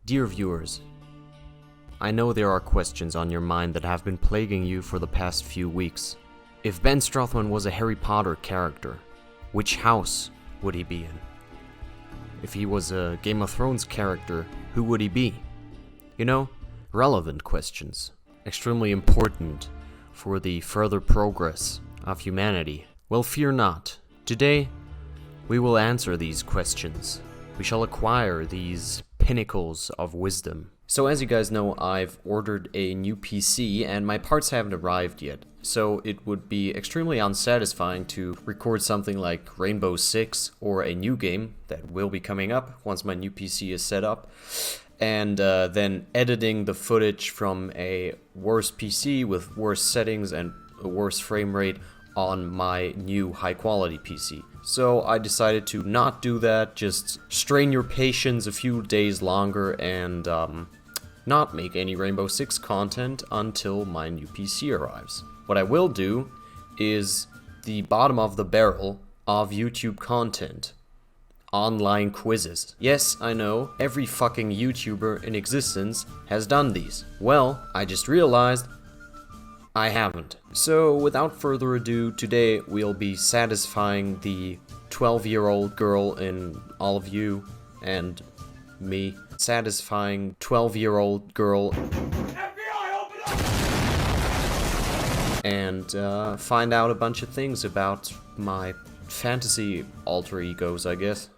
Dear viewers, I know there are questions on your mind that have been plaguing you for the past few weeks. If Ben Strothman was a Harry Potter character, which house would he be in? If he was a Game of Thrones character, who would he be? You know, relevant questions, extremely important for the further progress of humanity. Well, fear not. Today, we will answer these questions. We shall acquire these pinnacles of wisdom. So as you guys know, I've ordered a new PC and my parts haven't arrived yet. So it would be extremely unsatisfying to record something like Rainbow Six or a new game that will be coming up once my new PC is set up. And then editing the footage from a worse PC with worse settings and a worse frame rate on my new high quality PC. So I decided to not do that, just strain your patience a few days longer and not make any Rainbow Six content until my new PC arrives. What I will do is the bottom of the barrel of YouTube content. Online quizzes. Yes, I know, every fucking YouTuber in existence has done these. Well, I just realized I haven't. So without further ado, today we'll be satisfying the 12-year-old girl in all of you and me. Satisfying 12-year-old girl FBI, open up! and find out a bunch of things about my fantasy alter egos, I guess.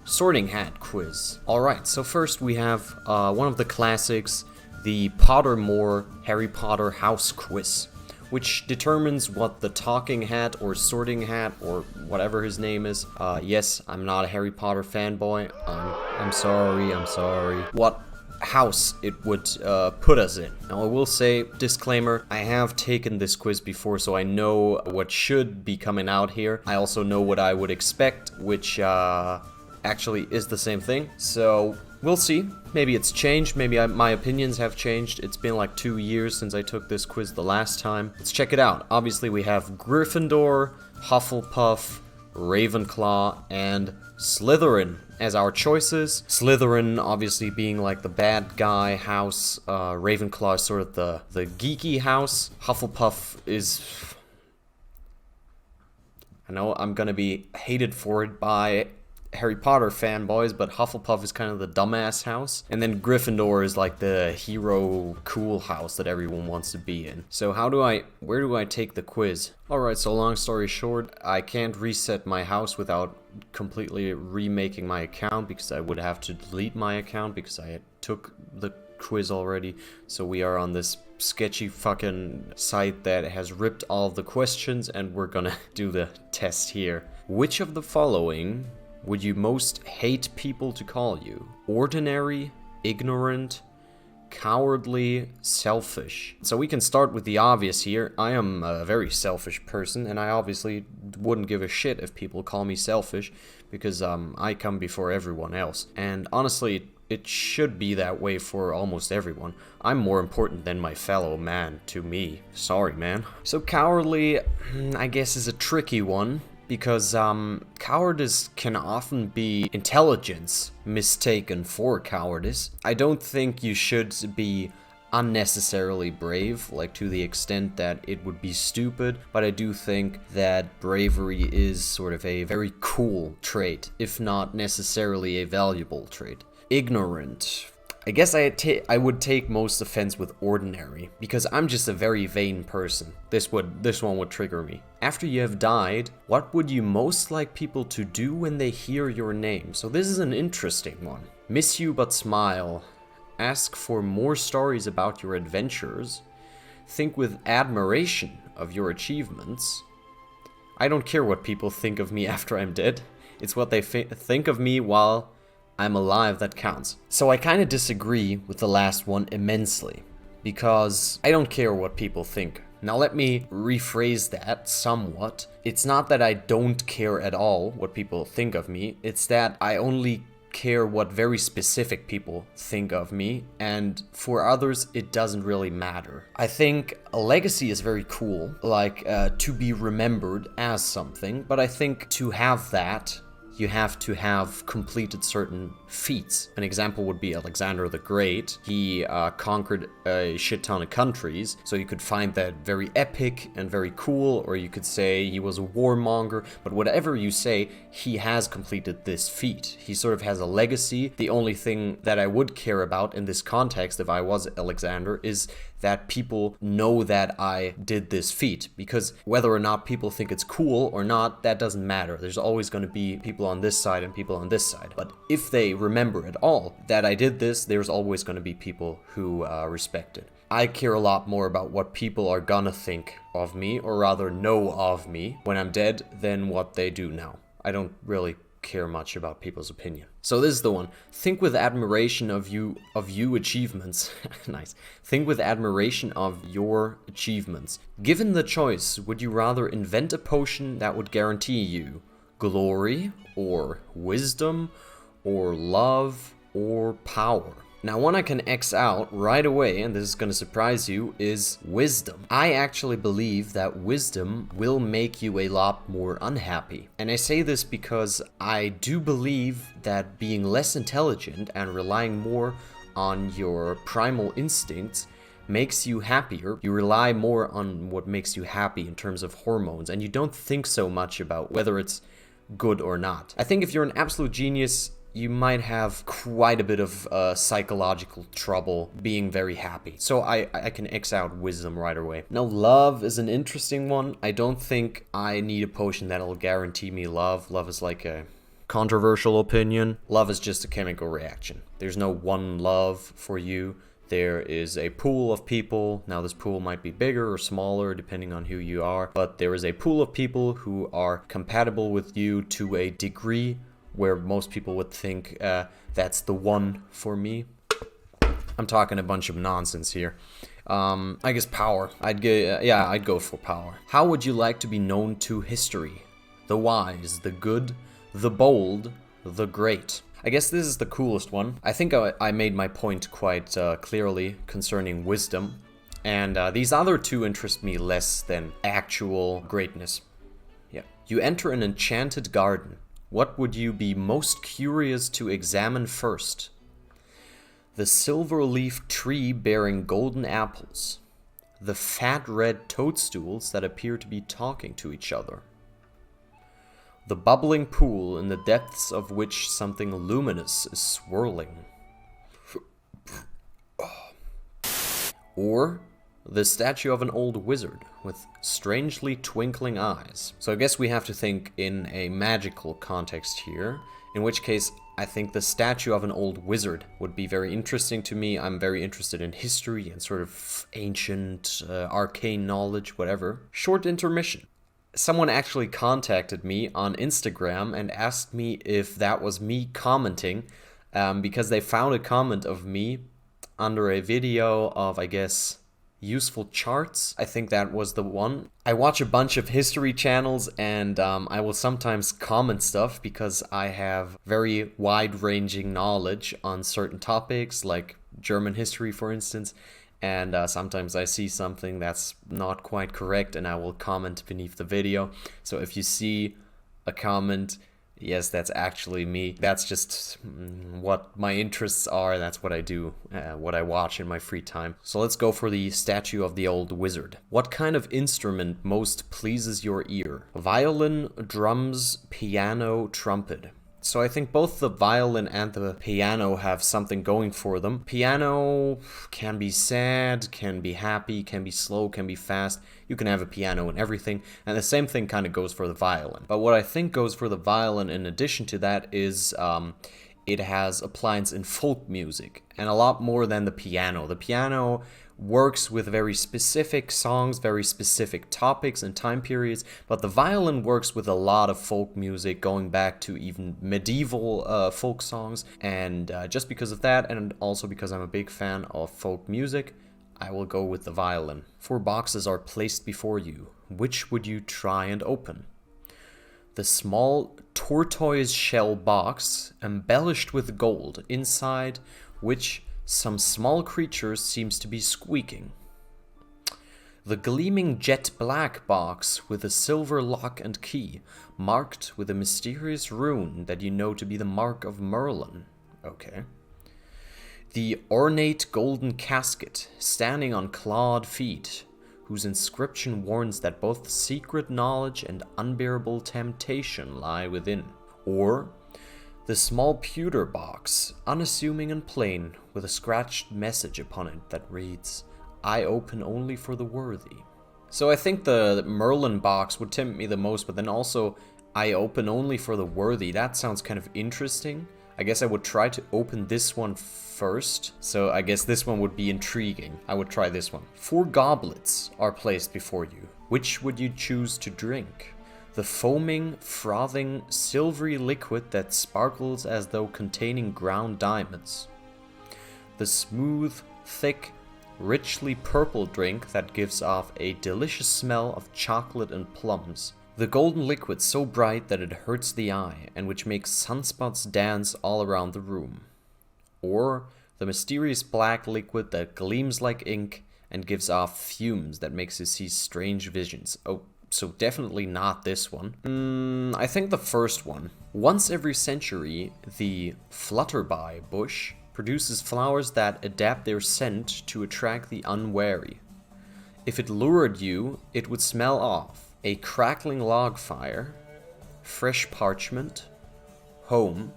Sorting Hat quiz. Alright, so first we have one of the classics, the Pottermore Harry Potter house quiz, which determines what the Talking Hat or Sorting Hat or whatever his name is. Yes, I'm not a Harry Potter fanboy. I'm sorry. What house it would put us in. Now I will say, disclaimer, I have taken this quiz before, so I know what should be coming out here. I also know what I would expect, which actually is the same thing. So we'll see. Maybe it's changed. Maybe my opinions have changed. It's been like 2 years since I took this quiz the last time. Let's check it out. Obviously, we have Gryffindor, Hufflepuff, Ravenclaw, and Slytherin as our choices. Slytherin obviously being like the bad guy house. Ravenclaw is sort of the geeky house. Hufflepuff is... I know I'm gonna be hated for it by Harry Potter fanboys, but Hufflepuff is kind of the dumbass house. And then Gryffindor is like the hero cool house that everyone wants to be in. So where do I take the quiz? Alright, so long story short, I can't reset my house without completely remaking my account because I would have to delete my account because I took the quiz already. So we are on this sketchy fucking site that has ripped all of the questions and we're gonna do the test here. Which of the following would you most hate people to call you? Ordinary, ignorant, cowardly, selfish. So we can start with the obvious here. I am a very selfish person, and I obviously wouldn't give a shit if people call me selfish, because I come before everyone else. And honestly, it should be that way for almost everyone. I'm more important than my fellow man to me. Sorry, man. So cowardly, I guess, is a tricky one, because cowardice can often be intelligence mistaken for cowardice. I don't think you should be unnecessarily brave, like to the extent that it would be stupid, but I do think that bravery is sort of a very cool trait, if not necessarily a valuable trait. Ignorant. I guess I would take most offense with ordinary, because I'm just a very vain person. This one would trigger me. After you have died, what would you most like people to do when they hear your name? So this is an interesting one. Miss you but smile. Ask for more stories about your adventures. Think with admiration of your achievements. I don't care what people think of me after I'm dead. It's what they think of me while I'm alive that counts. So I kind of disagree with the last one immensely, because I don't care what people think. Now let me rephrase that somewhat. It's not that I don't care at all what people think of me, it's that I only care what very specific people think of me, and for others it doesn't really matter. I think a legacy is very cool, like to be remembered as something, but I think to have that you have to have completed certain feats. An example would be Alexander the Great. He conquered a shit ton of countries, so you could find that very epic and very cool, or you could say he was a warmonger, but whatever you say, he has completed this feat. He sort of has a legacy. The only thing that I would care about in this context, if I was Alexander, is that people know that I did this feat, because whether or not people think it's cool or not, that doesn't matter. There's always going to be people on this side and people on this side. But if they remember at all that I did this, there's always going to be people who respect it. I care a lot more about what people are gonna think of me, or rather know of me, when I'm dead than what they do now. I don't really care much about people's opinion. So this is the one. Think with admiration of you achievements. Nice. Think with admiration of your achievements. Given the choice, would you rather invent a potion that would guarantee you glory, or wisdom, or love, or power? Now, one I can X out right away, and this is going to surprise you, is wisdom. I actually believe that wisdom will make you a lot more unhappy. And I say this because I do believe that being less intelligent and relying more on your primal instincts makes you happier. You rely more on what makes you happy in terms of hormones, and you don't think so much about whether it's good or not. I think if you're an absolute genius, you might have quite a bit of psychological trouble being very happy. So I can X out wisdom right away. Now, love is an interesting one. I don't think I need a potion that'll guarantee me love. Love is like a controversial opinion. Love is just a chemical reaction. There's no one love for you. There is a pool of people. Now, this pool might be bigger or smaller depending on who you are, but there is a pool of people who are compatible with you to a degree where most people would think that's the one for me. I'm talking a bunch of nonsense here. I guess power. I'd go for power. How would you like to be known to history? The wise, the good, the bold, the great. I guess this is the coolest one. I think I made my point quite clearly concerning wisdom, and these other two interest me less than actual greatness. Yeah. You enter an enchanted garden. What would you be most curious to examine first? The silver-leaf tree bearing golden apples. The fat red toadstools that appear to be talking to each other. The bubbling pool in the depths of which something luminous is swirling. Or the statue of an old wizard with strangely twinkling eyes. So I guess we have to think in a magical context here, in which case I think the statue of an old wizard would be very interesting to me. I'm very interested in history and sort of ancient, arcane knowledge, whatever. Short intermission. Someone actually contacted me on Instagram and asked me if that was me commenting, because they found a comment of me under a video of, I guess, useful charts. I think that was the one. I watch a bunch of history channels, and I will sometimes comment stuff because I have very wide-ranging knowledge on certain topics, like German history, for instance. And sometimes I see something that's not quite correct, and I will comment beneath the video. So if you see a comment, yes, that's actually me. That's just what my interests are. That's what I do, what I watch in my free time. So let's go for the statue of the old wizard. What kind of instrument most pleases your ear? Violin, drums, piano, trumpet. So I think both the violin and the piano have something going for them. Piano can be sad, can be happy, can be slow, can be fast. You can have a piano and everything. And the same thing kind of goes for the violin. But what I think goes for the violin in addition to that is it has appliance in folk music, and a lot more than the piano. The piano works with very specific songs, very specific topics and time periods, but the violin works with a lot of folk music going back to even medieval folk songs. And just because of that, and also because I'm a big fan of folk music, I will go with the violin. 4 boxes are placed before you. Which would you try and open? The small tortoise shell box embellished with gold, inside which some small creature seems to be squeaking. The gleaming jet black box with a silver lock and key, marked with a mysterious rune that you know to be the mark of Merlin. Okay. The ornate golden casket, standing on clawed feet, whose inscription warns that both secret knowledge and unbearable temptation lie within. Or the small pewter box, unassuming and plain, with a scratched message upon it that reads, "I open only for the worthy." So I think the Merlin box would tempt me the most, but then also, "I open only for the worthy." That sounds kind of interesting. I guess I would try to open this one first, so I guess this one would be intriguing. I would try this one. 4 goblets are placed before you. Which would you choose to drink? The foaming, frothing, silvery liquid that sparkles as though containing ground diamonds. The smooth, thick, richly purple drink that gives off a delicious smell of chocolate and plums. The golden liquid so bright that it hurts the eye, and which makes sunspots dance all around the room. Or the mysterious black liquid that gleams like ink and gives off fumes that makes you see strange visions. Oh, so definitely not this one. I think the first one. Once every century, the flutterby bush produces flowers that adapt their scent to attract the unwary. If it lured you, it would smell off a crackling log fire, fresh parchment, home,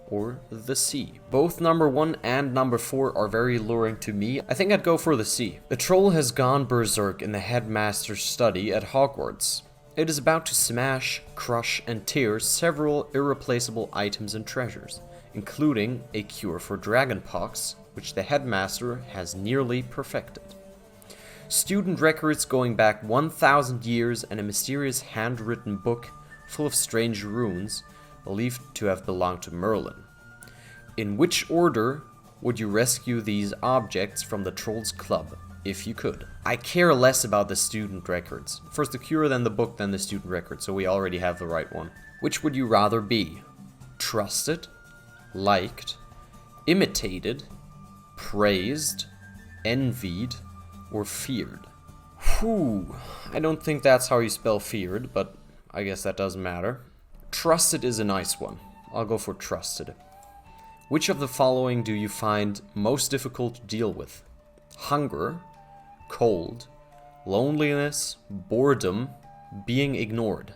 or the sea. Both number 1 and number 4 are very alluring to me. I think I'd go for the sea. The troll has gone berserk in the headmaster's study at Hogwarts. It is about to smash, crush, and tear several irreplaceable items and treasures, including a cure for dragonpox, which the headmaster has nearly perfected. Student records going back 1,000 years and a mysterious handwritten book full of strange runes believed to have belonged to Merlin. In which order would you rescue these objects from the Trolls Club, if you could? I care less about the student records. First the cure, then the book, then the student record, so we already have the right one. Which would you rather be? Trusted, liked, imitated, praised, envied, or feared? Whew, I don't think that's how you spell feared, but I guess that doesn't matter. Trusted is a nice one. I'll go for trusted. Which of the following do you find most difficult to deal with? Hunger, cold, loneliness, boredom, being ignored.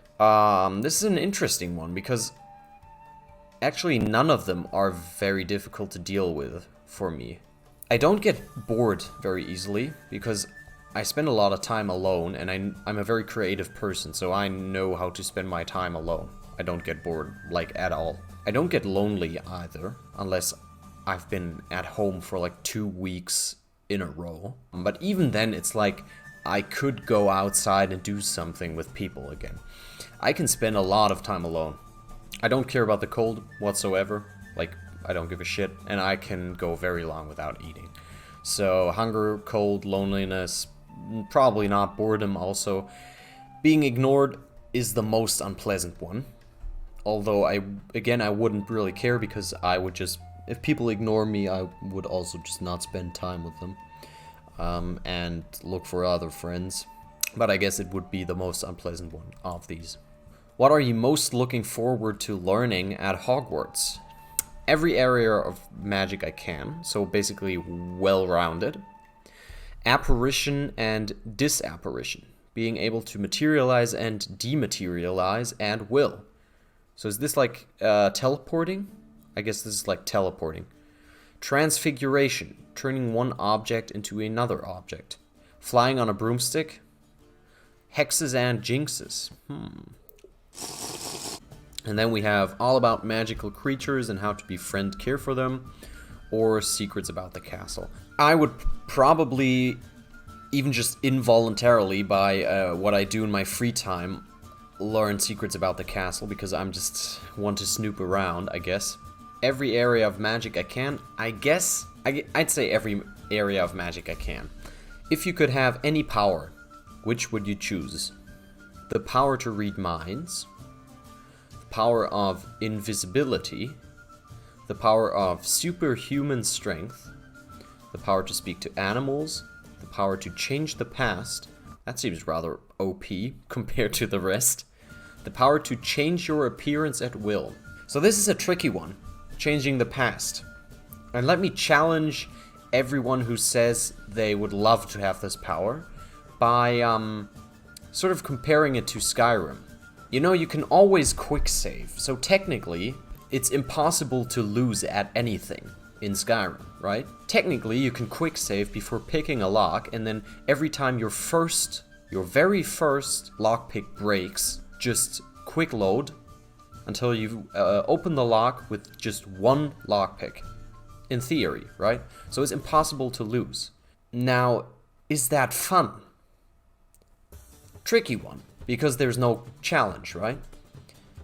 This is an interesting one because actually none of them are very difficult to deal with for me. I don't get bored very easily because I spend a lot of time alone, and I'm a very creative person, so I know how to spend my time alone. I don't get bored, like, at all. I don't get lonely either, unless I've been at home for like 2 weeks in a row. But even then, it's like I could go outside and do something with people again. I can spend a lot of time alone. I don't care about the cold whatsoever. Like, I don't give a shit, and I can go very long without eating. So, hunger, cold, loneliness, probably not boredom also. Being ignored is the most unpleasant one. Although, I wouldn't really care because I would just, if people ignore me, I would also just not spend time with them. And look for other friends. But I guess it would be the most unpleasant one of these. What are you most looking forward to learning at Hogwarts? Every area of magic I can, so basically well-rounded. Apparition and disapparition, being able to materialize and dematerialize at will. So is this like teleporting? I guess this is like teleporting. Transfiguration, turning one object into another object. Flying on a broomstick. Hexes and jinxes. And then we have all about magical creatures and how to befriend, care for them, or secrets about the castle. I would probably, even just involuntarily by what I do in my free time, learn secrets about the castle because I'm just want to snoop around, I guess. Every area of magic I can, I'd say every area of magic I can. If you could have any power, which would you choose? The power to read minds, power of invisibility, the power of superhuman strength, the power to speak to animals, the power to change the past. That seems rather OP compared to the rest. The power to change your appearance at will. So this is a tricky one, changing the past. And let me challenge everyone who says they would love to have this power by sort of comparing it to Skyrim. You know, you can always quick save, so technically it's impossible to lose at anything in Skyrim, right? Technically you can quick save before picking a lock, and then every time your very first lockpick breaks, just quick load until you open the lock with just one lockpick. In theory, right? So it's impossible to lose. Now, is that fun? Tricky one, because there's no challenge, right?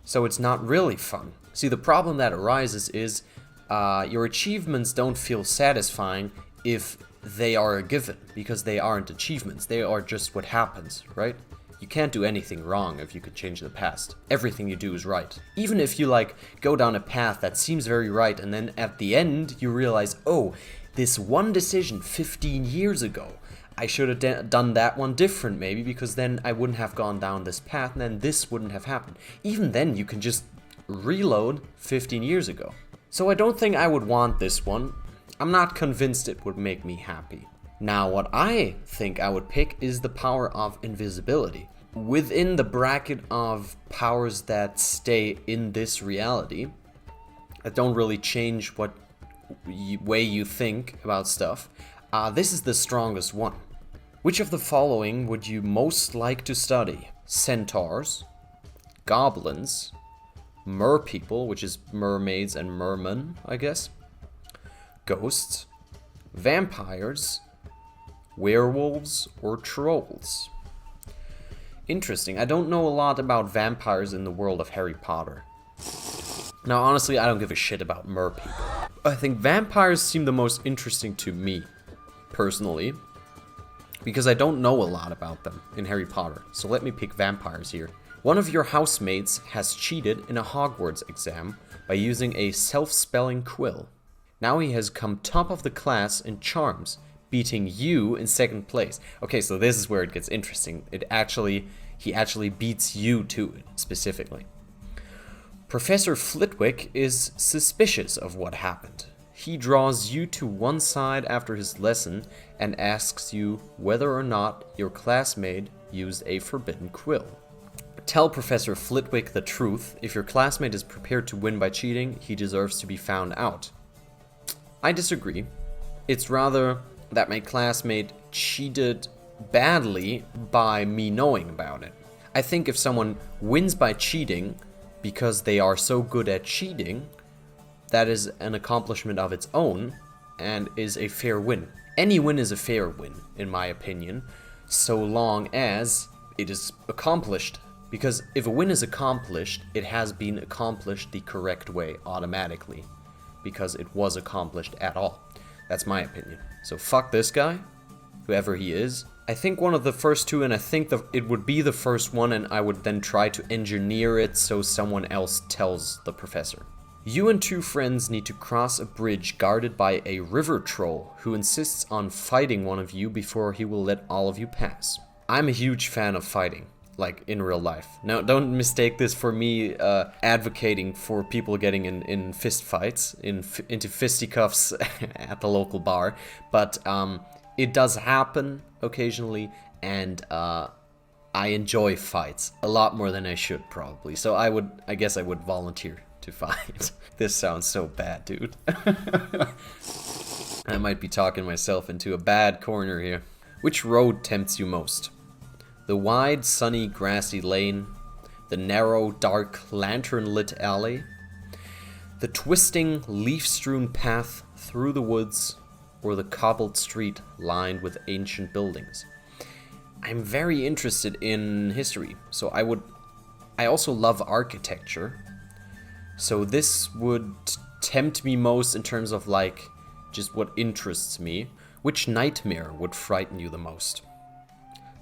So it's not really fun. See, the problem that arises is your achievements don't feel satisfying if they are a given, because they aren't achievements. They are just what happens, right? You can't do anything wrong if you could change the past. Everything you do is right. Even if you go down a path that seems very right, and then at the end you realize, oh, this one decision 15 years ago, I should have done that one different maybe, because then I wouldn't have gone down this path and then this wouldn't have happened. Even then you can just reload 15 years ago. So I don't think I would want this one. I'm not convinced it would make me happy. Now, what I think I would pick is the power of invisibility. Within the bracket of powers that stay in this reality, that don't really change what way you think about stuff, this is the strongest one. Which of the following would you most like to study? Centaurs, goblins, merpeople, which is mermaids and mermen, I guess, ghosts, vampires, werewolves, or trolls? Interesting. I don't know a lot about vampires in the world of Harry Potter. Now, honestly, I don't give a shit about merpeople. I think vampires seem the most interesting to me, personally, because I don't know a lot about them in Harry Potter. So let me pick vampires here. One of your housemates has cheated in a Hogwarts exam by using a self-spelling quill. Now he has come top of the class in charms, beating you in second place. Okay, so this is where it gets interesting. He actually beats you to it, specifically. Professor Flitwick is suspicious of what happened. He draws you to one side after his lesson and asks you whether or not your classmate used a forbidden quill. Tell Professor Flitwick the truth. If your classmate is prepared to win by cheating, he deserves to be found out. I disagree. It's rather that my classmate cheated badly by me knowing about it. I think if someone wins by cheating because they are so good at cheating, that is an accomplishment of its own and is a fair win. Any win is a fair win, in my opinion, so long as it is accomplished. Because if a win is accomplished, it has been accomplished the correct way automatically, because it was accomplished at all. That's my opinion. So fuck this guy, whoever he is. I think one of the first two, and I think it would be the first one, and I would then try to engineer it so someone else tells the professor. You and two friends need to cross a bridge guarded by a river troll who insists on fighting one of you before he will let all of you pass. I'm a huge fan of fighting, like in real life. Now, don't mistake this for me advocating for people getting in fist fights, into fisticuffs at the local bar, but it does happen occasionally, and I enjoy fights a lot more than I should probably. So I guess I would volunteer to fight. This sounds so bad, dude. I might be talking myself into a bad corner here. Which road tempts you most? The wide, sunny, grassy lane, the narrow, dark, lantern-lit alley, the twisting, leaf-strewn path through the woods, or the cobbled street lined with ancient buildings. I'm very interested in history, so I also love architecture, so this would tempt me most in terms of just what interests me. Which nightmare would frighten you the most?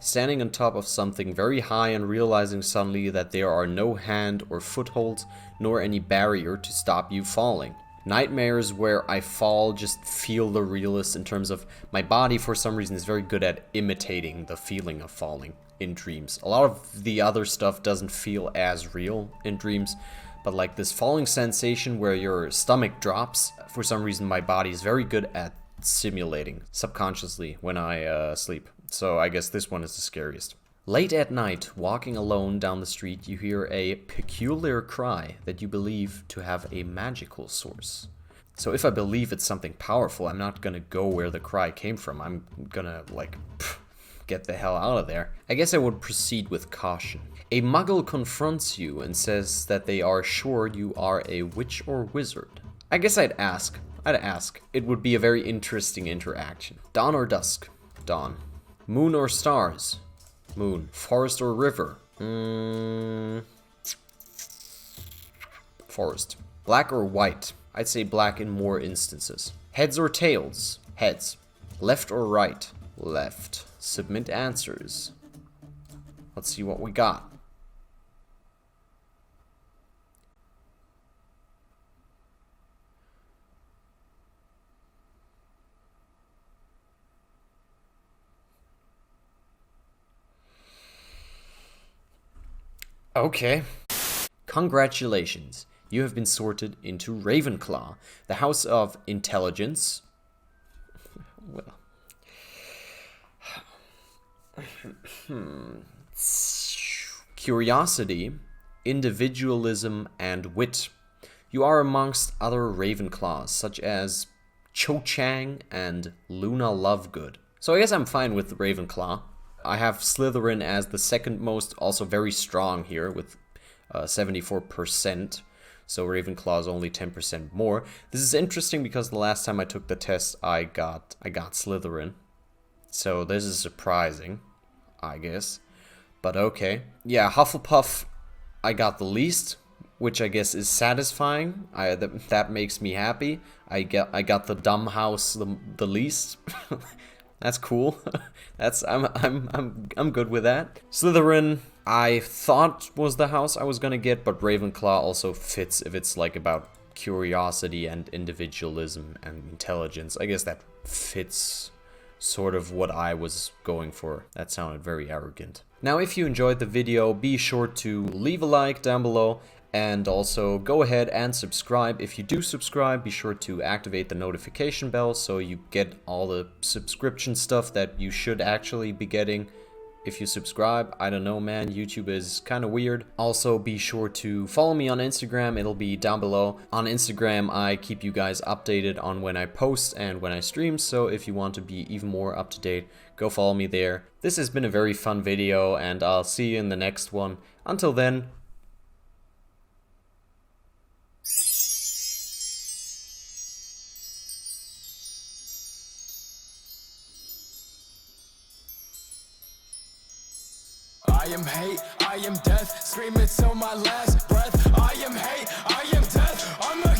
Standing on top of something very high and realizing suddenly that there are no hand or footholds nor any barrier to stop you falling. Nightmares where I fall just feel the realest in terms of my body for some reason is very good at imitating the feeling of falling in dreams. A lot of the other stuff doesn't feel as real in dreams, but like this falling sensation where your stomach drops, for some reason my body is very good at simulating subconsciously when I sleep. So I guess this one is the scariest. Late at night, walking alone down the street, you hear a peculiar cry that you believe to have a magical source. So if I believe it's something powerful, I'm not gonna go where the cry came from. I'm gonna, like, get the hell out of there. I guess I would proceed with caution. A muggle confronts you and says that they are sure you are a witch or wizard. I guess I'd ask. It would be a very interesting interaction. Dawn or dusk? Dawn. Moon or stars? Moon. Forest or river? Forest. Black or white? I'd say black in more instances. Heads or tails? Heads. Left or right? Left. Submit answers. Let's see what we got. Okay. Congratulations. You have been sorted into Ravenclaw, the House of Intelligence. Well. Curiosity, individualism, and wit. You are amongst other Ravenclaws, such as Cho Chang and Luna Lovegood. So I guess I'm fine with Ravenclaw. I have Slytherin as the second most, also very strong here with 74%. So Ravenclaw is only 10% more. This is interesting because the last time I took the test, I got Slytherin. So this is surprising, I guess. But okay. Yeah, Hufflepuff, I got the least, which I guess is satisfying. That makes me happy. I got the dumb house the least. That's cool. I'm good with that. Slytherin, I thought was the house I was gonna get, but Ravenclaw also fits if it's like about curiosity and individualism and intelligence. I guess that fits sort of what I was going for. That sounded very arrogant. Now, if you enjoyed the video, be sure to leave a like down below. And also go ahead and subscribe. If you do subscribe, be sure to activate the notification bell so you get all the subscription stuff that you should actually be getting if you subscribe. I don't know, man, YouTube is kind of weird. Also, be sure to follow me on Instagram. It'll be down below. On Instagram, I keep you guys updated on when I post and when I stream, so if you want to be even more up to date, go follow me there. This has been a very fun video, and I'll see you in the next one. Until then, I am hate, I am death, scream it till my last breath. I am hate, I am death, I'm a